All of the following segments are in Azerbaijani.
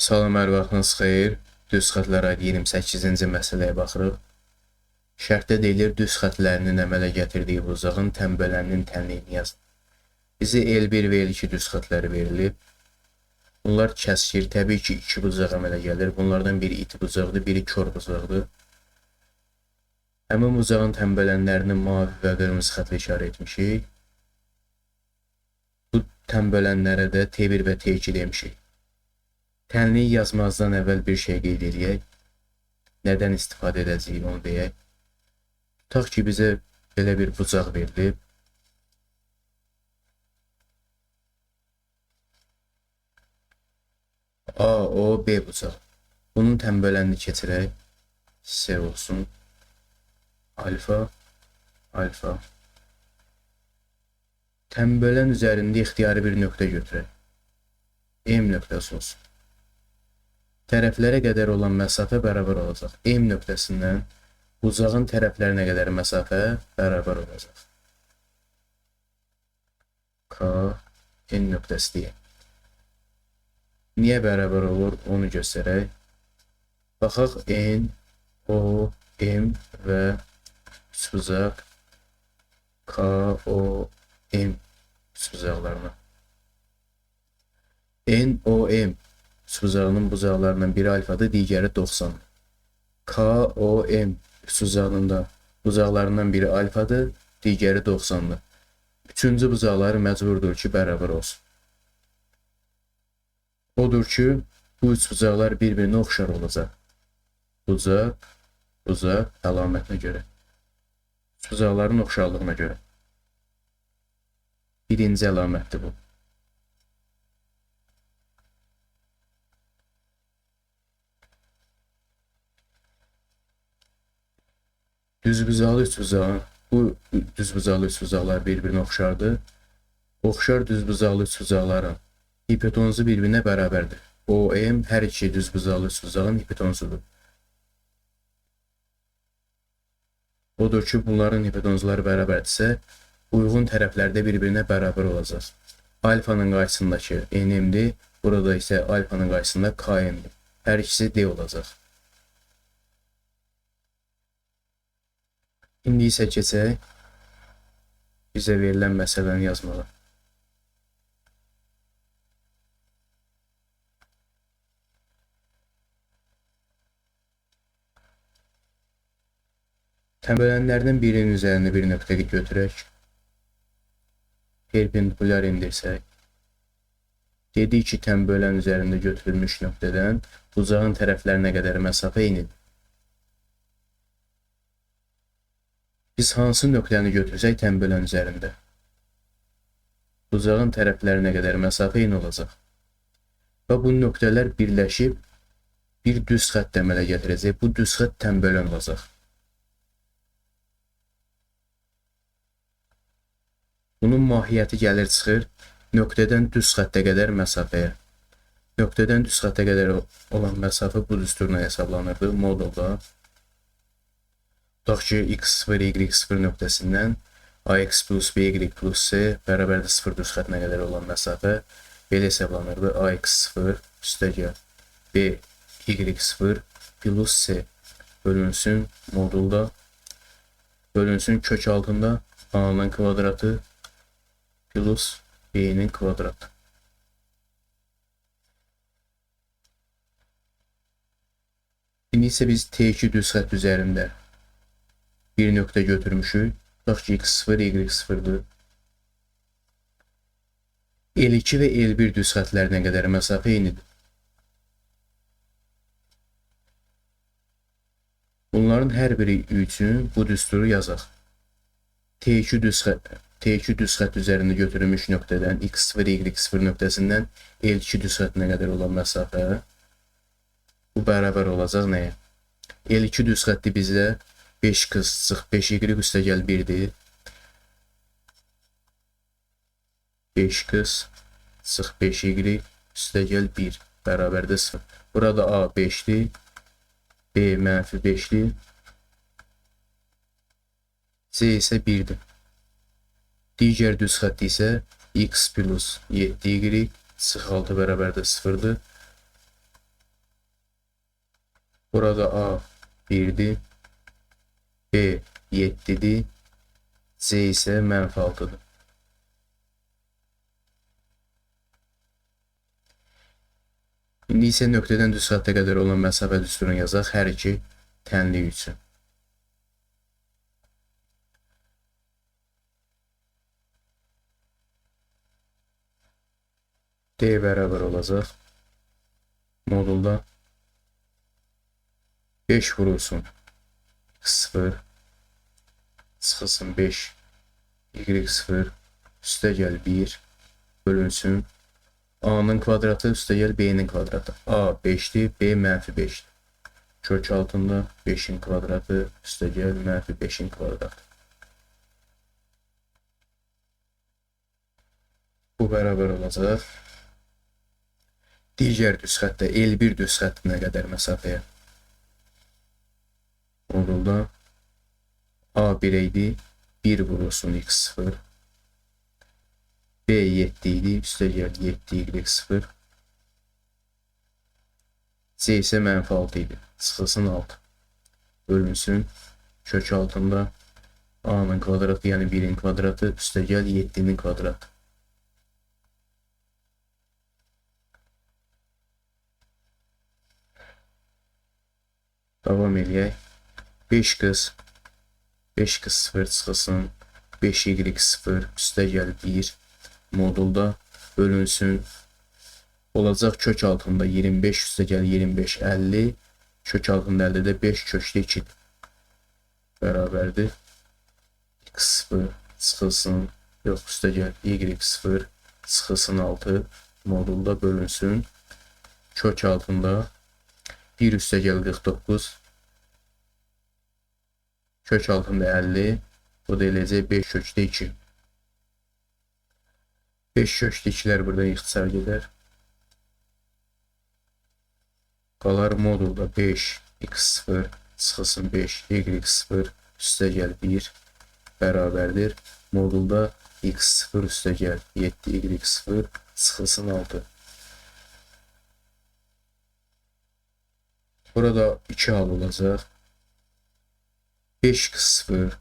Salam, hər vaxtınız xeyir. Düz xətlər ayı 28-ci məsələyə baxırıq. Şərtdə deyilir, düz xətlərinin əmələ gətirdiyi bu uzağın tənbələninin tənliyini yazın. Bizi L1 və L2 düz xətləri verilib. Bunlar kəskin. Təbii ki, iki buzaq əmələ gəlir. Bunlardan biri iti buzaqdır, biri kör buzaqdır. Həmin buzağın tənbələnlərini mavi və qırmızı xətlə işarə etmişik. Bu tənbələnlərə də T1 və T2 demişik. Tənliyi yazmazdan əvvəl bir şey qeyd edək. Nədən istifadə edəcəyik onu deyək. Tutaq ki, bizə belə bir bucaq verilib. A, O, B bucaq. Bunun tənbələnini keçirək. S olsun. Alfa, alfa. Tənbələn üzərində ixtiyari bir nöqtə götürək. M nöqtəsi olsun. Tərəflərə qədər olan məsafə bərabər olacaq. M nöqtəsindən bucağın tərəflərinə qədər məsafə bərabər olacaq. K, N nöqtəsi deyək. Niyə bərabər olur, onu göstərək. Baxaq N, O, M və üçbucaq K, O, M üçbucaqlarına. N, O, M üçbucağının bucaqlarından biri alfadır, digəri 90. K, O, M üçbucağının da bucaqlarından biri alfadır, digəri 90-dır. Üçüncü bucaqları məcburdur ki, bərabər olsun. Odur ki, bu üç bucaqlar bir-birinə oxşar olacaq. Bucaq, bucaq əlamətinə görə. Üç bucaqların oxşarlığına görə. Birinci əlamətdir bu. Düzbucaqlı üçbucağın, bu düzbucaqlı üçbucaqlar bir-birinə oxşardır. Oxşar düzbucaqlı üçbucaqların hipotenuzu bir-birinə bərabərdir. OM hər iki düzbucaqlı üçbucağın hipotenuzudur. Odur ki, bunların hipotenuzları bərabərdirsə, uyğun tərəflərdə bir-birinə bərabər olacaq. Alfanın qarşısındakı N-dir, burada isə alfanın qarşısında K-dir. Hər ikisi D olacaq. İndi isə keçək bizə verilən məsələni yazmağa. Tənbələnlərdən birinin üzərində bir nöqtə götürək. Perpendikulyar indirsək. Dedik ki, tənbələn üzərində götürülmüş nöqtədən bucağın tərəflərinə qədər məsafə eynidir. Biz hansı nöqtəni götürsək tənbələn üzərində? Bucağın tərəflərinə qədər məsafə eyni olacaq. Və bu nöqtələr birləşib bir düz xətt əmələ gətirəcək. Bu düz xətt tənbələn olacaq. Bunun mahiyyəti gəlir çıxır nöqtədən düz xəttə qədər məsafəyə. Nöqtədən düz xəttə qədər olan məsafə bu düsturla hesablanırdı modulda. Tutaq ki, x0, y0 nöqtəsindən ax plus by plus c bərabərdə 0 düz xəttinə qədər olan məsafə belə hesablanırdı. ax0 üstəgəl by0 plus c bölünsün modulda, bölünsün kök altında a-nın kvadratı plus b-nin kvadratı. İndi isə biz T2 düz xətt üzərində bir nöqtə götürmüşük. Tutaq ki, x0, y0-dır. L2 və L1 düz xətlərinə qədər məsafə eynidir. Bunların hər biri üçün bu düsturu yazaq. T2 düz xətt üzərində götürülmüş nöqtədən x0, y0 nöqtəsindən L2 düz xəttinə qədər olan məsafə bu bərabər olacaq nəyə? L2 düz xətti bizdə 5x sıx 5y üstəgəl 1-dir. 5x sıx 5y üstəgəl 1 bərabərdə 0. Burada A 5-dir. B mənfi 5-dir. C isə 1-dir. Digər düz xətti isə x plus 7y sıx 6 bərabərdə 0-dır. Burada A 1-dir, B 7-dir, C isə -6-dır. İndi isə nöqtədən düz xəttə qədər olan məsafə düsturunu yazaq hər iki tənlik üçün. D bərabər olacaq. Modulda 5 vurulsun x0 çıxılsın 5 y0 üstə gəl 1 bölünsün A-nın kvadratı üstə gəl B-nin kvadratı. A 5-dir, B -5-dir. Kök altında 5-in kvadratı üstə gəl -5-in kvadratı. Bu bərabər olacaq. Digər düz xəttə L1 düz xəttinə qədər məsafəyə. Modulda A1 idi, 1 vurulsun x0. B 7 idi, üstə gəl 7y0. C isə -6 idi, çıxılsın 6. Bölünsün kök altında A-nın kvadratı, yəni 1-in kvadratı, üstə gəl 7-nin kvadratı. Davam eləyək. 5 qız 0 çıxılsın 5y0 üstə gəl 1 modulda bölünsün olacaq kök altında 25 üstə gəl 25 50 kök altında 50-də 5 kökdə 2 bərabərdir. x0 çıxılsın yox üstə gəl y0 çıxılsın 6 modulda bölünsün kök altında 1 üstə gəl 49 kök altında 50 bu da eləcək 5 kökdə 2. 5 kökdə 2-lər burada ixtisar gedər. Qalar modulda 5 x0 çıxılsın 5 y0 üstə gəl 1 bərabərdir. Modulda x0 üstə gəl 7y0 çıxılsın 6. Burada 2 hal olacaq. 5x0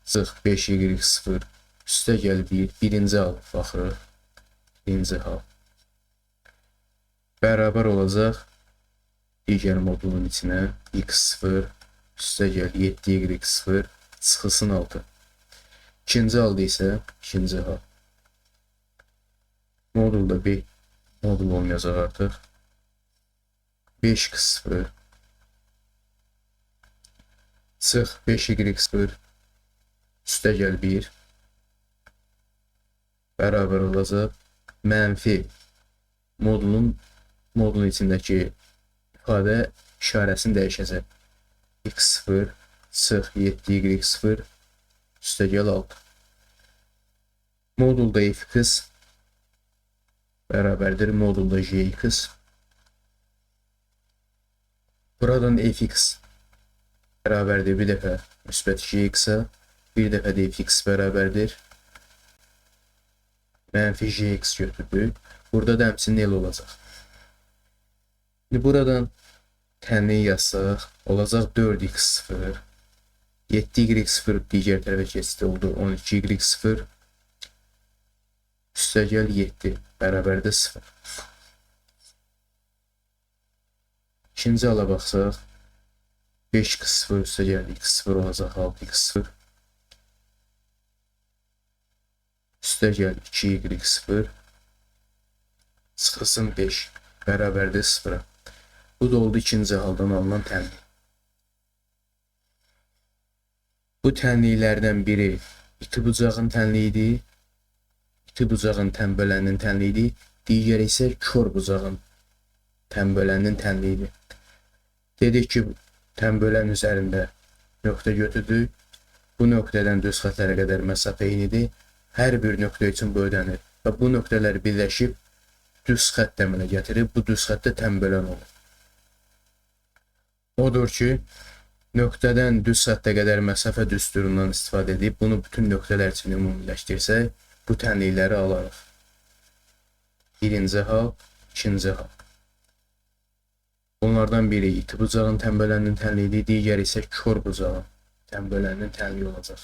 çıx 5y0 üstə gəl 1. Birinci hal baxırıq. Birinci hal. Bərabər olacaq. Digər modulun içinə x0 üstə gəl 7y0 çıxılsın 6. İkinci halda isə ikinci hal. Modulda bir modul olmayacaq artıq. 5x0 çıx 5y0 üstə gəl 1 bərabər olacaq mənfi modulun içindəki ifadə işarəsini dəyişəcək. x0 çıx 7y0 üstə gəl 6. Modulda f(x) bərabərdir modulda j(x). Buradan f(x) bərabərdir bir dəfə müsbət j(x)-a, bir dəfə də f(x) bərabərdir mənfi j(x) götürdük. Burada da həmçinin el olacaq. Buradan tənliyi yazsaq, olacaq 4x0, 7y0 digər tərəfə keçdi oldu, 12y0 üstə gəl 7 bərabərdir 0. İkinci hala baxsaq, 5x0 üstə gəl x0 olacaq 6x0 üstə gəl 2y0 çıxılsın 5 bərabərdir 0-a. Bu da oldu ikinci haldan alınan tənlik. Bu tənliklərdən biri iti bucağın tənliyidir. İti bucağın tənböləninin tənliyidir. Digəri isə kör bucağın tənböləninin tənliyidir. Dedik ki, tənbölən üzərində nöqtə götürdük. Bu nöqtədən düz xətlərə qədər məsafə eynidir. Hər bir nöqtə üçün bu ödənir. Və bu nöqtələr birləşib düz xətt əmələ gətirib. Bu düz xəttdə tənbölən olur. Odur ki, nöqtədən düz xəttə qədər məsafə düsturundan istifadə edib, bunu bütün nöqtələr üçün ümumiləşdirsək, bu tənlikləri alarıq. Birinci hal, ikinci hal. Bunlardan biri iti bucağın tənbələninin tənliyi, digəri isə kör bucağın tənbələninin tənliyi olacaq.